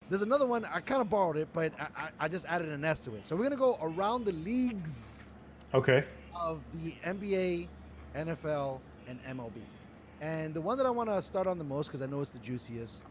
There's another one. I kind of borrowed it, but I just added an S to it. So we're gonna go around the leagues Okay. of the NBA, NFL, and MLB. And the one that I want to start on the most because I know it's the juiciest.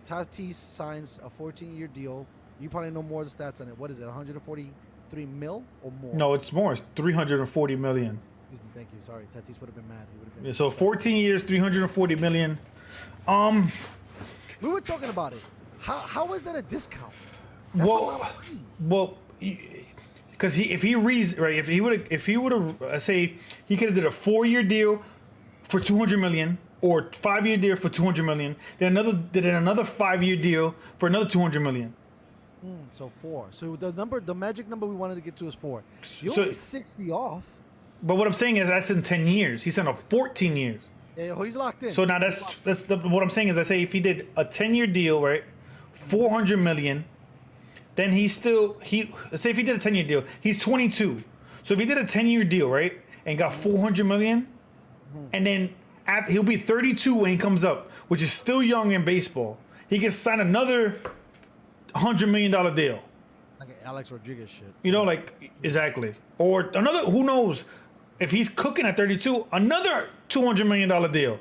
Tatis signs a 14-year deal. You probably know more of the stats on it. What is it? 143 mil or more? No, it's more. It's 340 million. Excuse me. Thank you. Sorry, Tatis would have been mad. He would have been. So 14 years, 340 million. We were talking about it. How is that a discount? That's a lot of money. Well, because if he would have say he could have did a 4-year deal for 200 million or 5-year deal for 200 million, then another 5-year deal for another 200 million. So 4. So the magic number we wanted to get to is 4. You're So- only 60 off. But what I'm saying is that's in 10 years. He's in a 14 years. Yeah, he's locked in. So now what I'm saying is I say if he did a 10-year deal, right, 400 million, then let's say if he did a 10-year deal, he's 22. So if he did a 10-year deal, right, and got 400 million, and then he'll be 32 when he comes up, which is still young in baseball. He can sign another $100 million deal. Like Alex Rodriguez shit. You know, like exactly. Or another, who knows, if he's cooking at 32, another $200 million deal.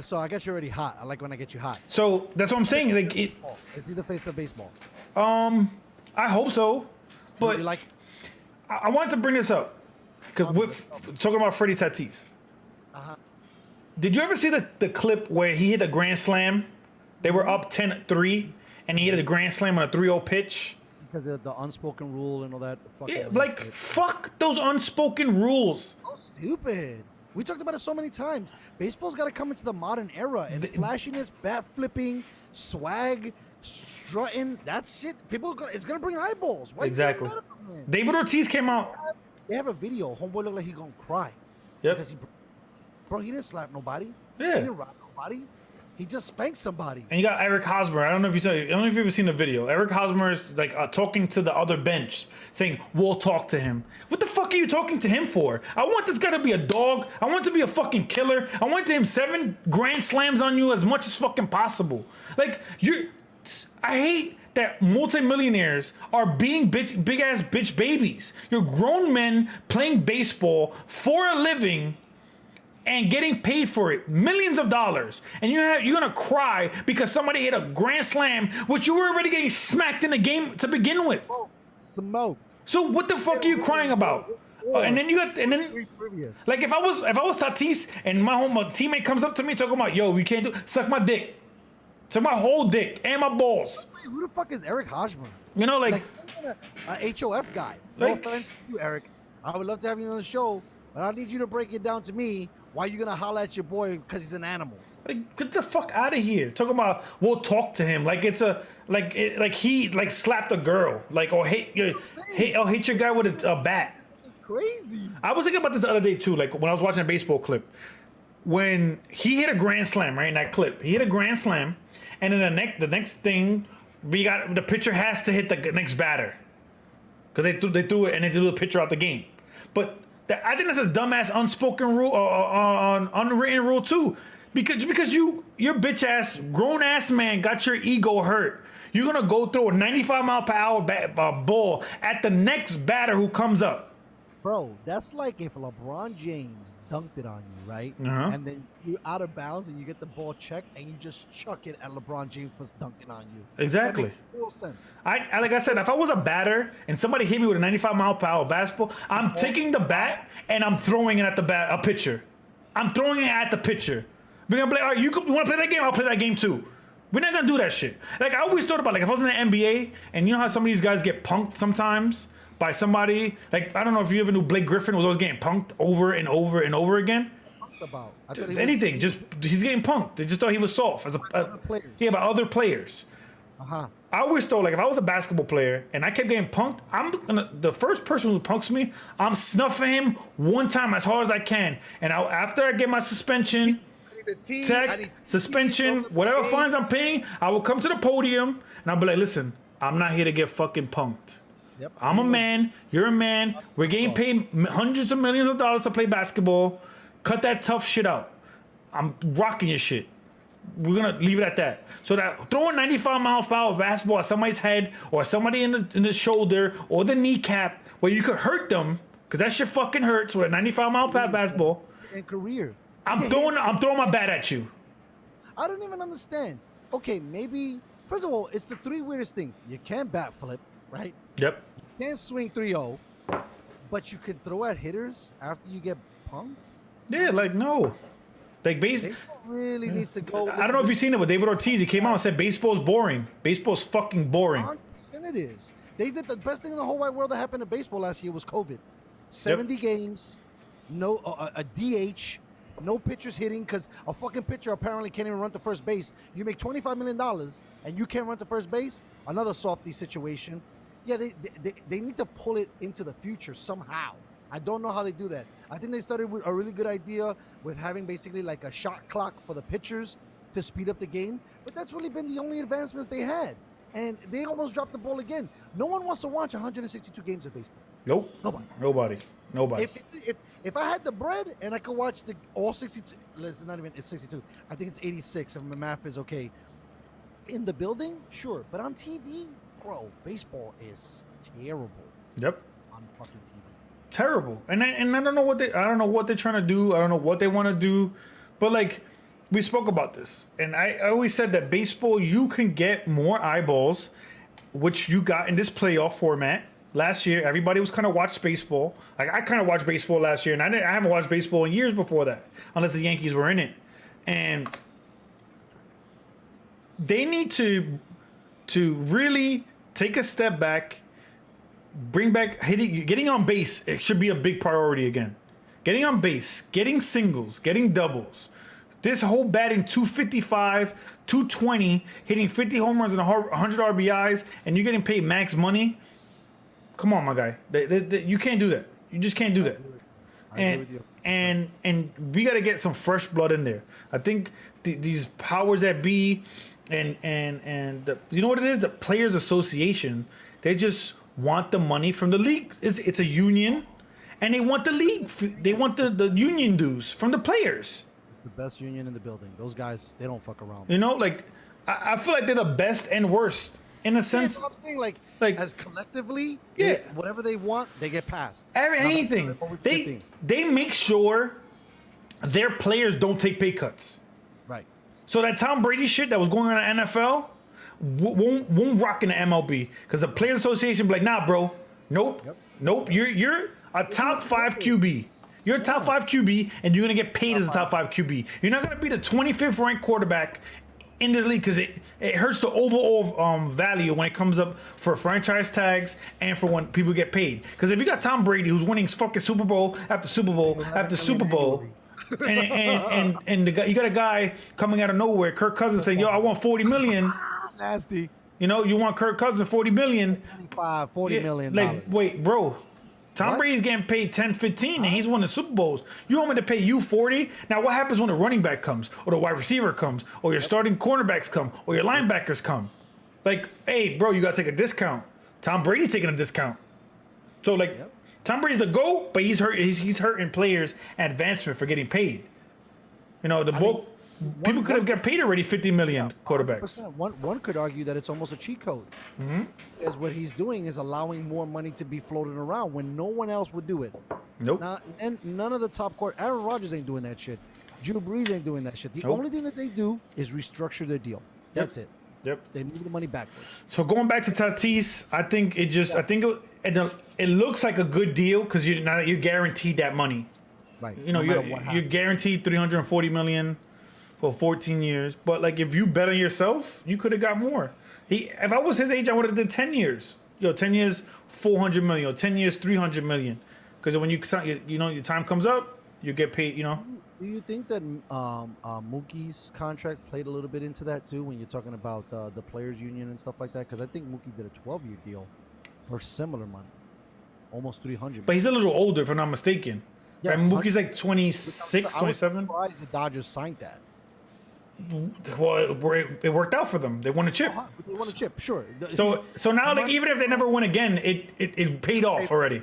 So I guess you're already hot. I like when I get you hot. So that's what I'm saying. Like, Is he the face of baseball? I hope so, but You like? I wanted to bring this up because we're talking about Freddie Tatis. Did you ever see the clip where he hit a grand slam? They were up 10-3, and he hit a grand slam on a 3-0 pitch. Because of the unspoken rule and all that. Fucking Yeah, like, fuck those unspoken rules. so stupid. We talked about it so many times. Baseball's got to come into the modern era, and flashiness, bat flipping, swag, strutting. That shit. It's gonna bring eyeballs. Why you Exactly. get mad about it? David Ortiz came out. They have a video. Homeboy looked like he gonna cry. Yep. Because he didn't slap nobody. Yeah. He didn't rob nobody. He just spanked somebody. And you got Eric Hosmer. I don't know if you've ever seen the video. Eric Hosmer is like talking to the other bench, saying, "We'll talk to him." What the fuck are you talking to him for? I want this guy to be a dog. I want to be a fucking killer. I want him 7 grand slams on you as much as fucking possible. Like I hate that multimillionaires are being big ass bitch babies. You're grown men playing baseball for a living and getting paid for it, millions of dollars, and you're gonna cry because somebody hit a grand slam, which you were already getting smacked in the game to begin with. Smoked. So what the fuck are you crying about? And then Previous. like if I was Tatis and my teammate comes up to me talking about, yo, you can't suck my dick, suck my whole dick and my balls. Wait, who the fuck is Eric Hosmer? You know, like a HOF guy. No Like- offense to you, Eric. I would love to have you on the show, but I need you to break it down to me. Why you gonna holler at your boy because he's an animal? get the fuck out of here. Talking about we'll talk to him like it's a like he slapped a girl or hit your guy with a bat. Crazy. I was thinking about this the other day too, like when I was watching a baseball clip. When he hit a grand slam, right, in that clip, he hit a grand slam, and then the next thing, the pitcher has to hit the next batter. Because they threw it and they threw the pitcher out the game. But I think that's a dumbass unspoken rule or unwritten rule too. Because your bitch ass, grown ass man got your ego hurt. You're gonna go throw a 95 mile per hour ball at the next batter who comes up. Bro, that's like if LeBron James dunked it on you, right? Uh-huh. And then you're out of bounds and you get the ball checked and you just chuck it at LeBron James for dunking on you. Exactly. That makes total sense. I like I said, if I was a batter and somebody hit me with a 95 mile per hour basketball, I'm taking the bat and I'm throwing it at a pitcher. I'm throwing it at the pitcher. We're gonna play. All right, you want to play that game? I'll play that game too. We're not gonna do that shit. Like I always thought about, like if I was in the NBA and you know how some of these guys get punked sometimes by somebody. Like I don't know if you ever knew Blake Griffin was always getting punked over and over and over again. About It's anything. Just he's getting punked. They just thought he was soft as other players. Yeah, by other players. I always thought, like, if I was a basketball player and I kept getting punked, the first person who punks me, I'm snuffing him one time as hard as I can. And after I get my suspension, suspension, whatever fines I'm paying, I will come to the podium and I'll be like, listen, I'm not here to get fucking punked. Yep. I'm a man. You're a man. We're getting paid hundreds of millions of dollars to play basketball. Cut that tough shit out. I'm rocking your shit. We're gonna leave it at that. So that throwing 95 miles per hour basketball at somebody's head or somebody in the shoulder or the kneecap where you could hurt them because that shit fucking hurts with a 95 mile per hour basketball. And career. I'm throwing my bat at you. I don't even understand. Okay, maybe first of all, it's the three weirdest things. You can't bat flip, right? Yep. You can't swing 3-0, but you can throw at hitters after you get punked. Yeah, like no. Like Baseball really needs to go. I don't know if you've seen it with David Ortiz. He came out and said baseball's boring. Baseball's fucking boring. 100% it is. They did the best thing in the whole wide world that happened to baseball last year was COVID. 70 games, no a DH, no pitchers hitting because a fucking pitcher apparently can't even run to first base. You make $25 million and you can't run to first base. Another softy situation. Yeah, they need to pull it into the future somehow. I don't know how they do that. I think they started with a really good idea with having basically like a shot clock for the pitchers to speed up the game. But that's really been the only advancements they had. And they almost dropped the ball again. No one wants to watch 162 games of baseball. Nope. Nobody. If I had the bread and I could watch all 62, it's not even, it's 62. I think it's 86 if my math is okay. In the building, sure. But on TV, bro, baseball is terrible. Yep. On fucking TV. Terrible. And I don't know what they're trying to do. I don't know what they want to do. But like we spoke about this. And I always said that baseball, you can get more eyeballs, which you got in this playoff format. Last year, everybody was kind of watched baseball. Like I kind of watched baseball last year, and I haven't watched baseball in years before that, unless the Yankees were in it. And they need to really take a step back, bring back getting on base. It should be a big priority again. Getting on base, getting singles, getting doubles. This whole batting 255, 220, hitting 50 home runs and 100 RBIs, and you're getting paid max money. Come on, my guy. You can't do that. You just can't do that. I agree with you. And we got to get some fresh blood in there. I think these powers that be, and you know what it is? The Players Association. They just want the money from the league. It's a union, and they want the league. They want the union dues from the players. The best union in the building. Those guys, they don't fuck around. You know, like I feel like they're the best and worst. In a sense, yeah, I'm saying, like as collectively, yeah, whatever they want, they get passed. Anything. They make sure their players don't take pay cuts. Right. So that Tom Brady shit that was going on in the NFL won't rock in the MLB because the Players Association be like, nah, bro, nope. You're a top 5 QB. You're a top 5 QB, and you're gonna get paid as a top 5 QB. You're not gonna be the 25th ranked quarterback in this league because it hurts the overall value when it comes up for franchise tags and for when people get paid. Because if you got Tom Brady who's winning fucking Super Bowl after Super Bowl after Super Bowl, and the guy, you got a guy coming out of nowhere, Kirk Cousins saying, "Yo, I want 40 million." Nasty. You know, you want Kirk Cousins 40 million. 25, 40 million. Like, wait, bro. Tom Brady's getting paid 10, 15, and he's won the Super Bowls. You want me to pay you 40? Now, what happens when the running back comes, or the wide receiver comes, or your starting cornerbacks come, or your linebackers come? Like, hey, bro, you got to take a discount. Tom Brady's taking a discount. So, like, Tom Brady's the GOAT, but he's hurting players and advancement for getting paid. You know, people could have got paid already 50 million quarterbacks. One could argue that it's almost a cheat code. Mm-hmm. Because what he's doing is allowing more money to be floated around when no one else would do it. Nope. And none of the top Aaron Rodgers ain't doing that shit. Drew Brees ain't doing that shit. The only thing that they do is restructure their deal. That's it. Yep. They move the money backwards. So going back to Tatis, I think it looks like a good deal because you're guaranteed that mony. Right. You know, you're guaranteed $340 million for 14 years. But like, if you bet on yourself, you could have got more. If I was his age, I would have did 10 years. 10 years, 400 million. Or 10 years, 300 million. Because when your time comes up, you get paid. You know. Do you think that Mookie's contract played a little bit into that too when you're talking about the players' union and stuff like that? Because I think Mookie did a 12-year deal for similar money, almost 300. But he's a little older, if I'm not mistaken. Yeah, right? Mookie's like 26, 27. I'm surprised the Dodgers signed that. Well, it worked out for them. They won a chip. They won a chip, sure. So now, like, even if they never win again, it paid off already.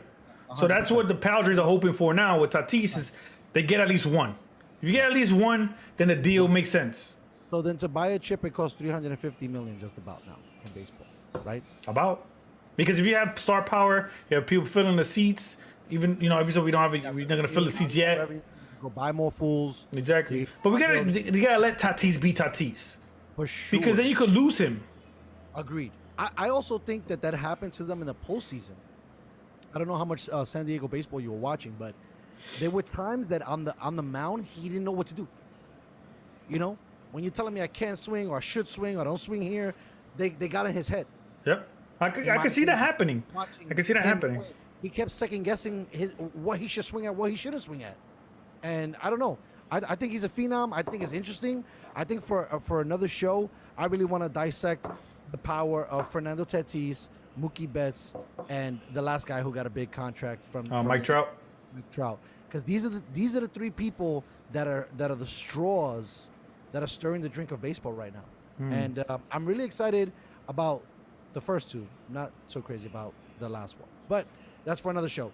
100%. So that's what the Padres are hoping for now with Tatis is they get at least one. If you get at least one, then the deal makes sense. So then to buy a chip, it costs $350 million just about now in baseball, right? About. Because if you have star power, you have people filling the seats. Even even so we don't have it, we're not gonna fill the seats yet. Go buy more fools. Exactly. But we gotta let Tatis be Tatis. For sure. Because then you could lose him. Agreed. I also think that happened to them in the postseason. I don't know how much San Diego baseball you were watching, but there were times that on the mound he didn't know what to do. You know, when you're telling me I can't swing or I should swing or don't swing here, they got in his head. Yep. I could see that happening. I could see that happening. He kept second guessing what he should swing at, what he shouldn't swing at, and I don't know. I think he's a phenom. I think it's interesting. I think for another show, I really want to dissect the power of Fernando Tatis, Mookie Betts, and the last guy who got a big contract from Mike Trout. Mike Trout, because these are the three people that are the straws that are stirring the drink of baseball right now, and I'm really excited about the first two. Not so crazy about the last one, but that's for another show.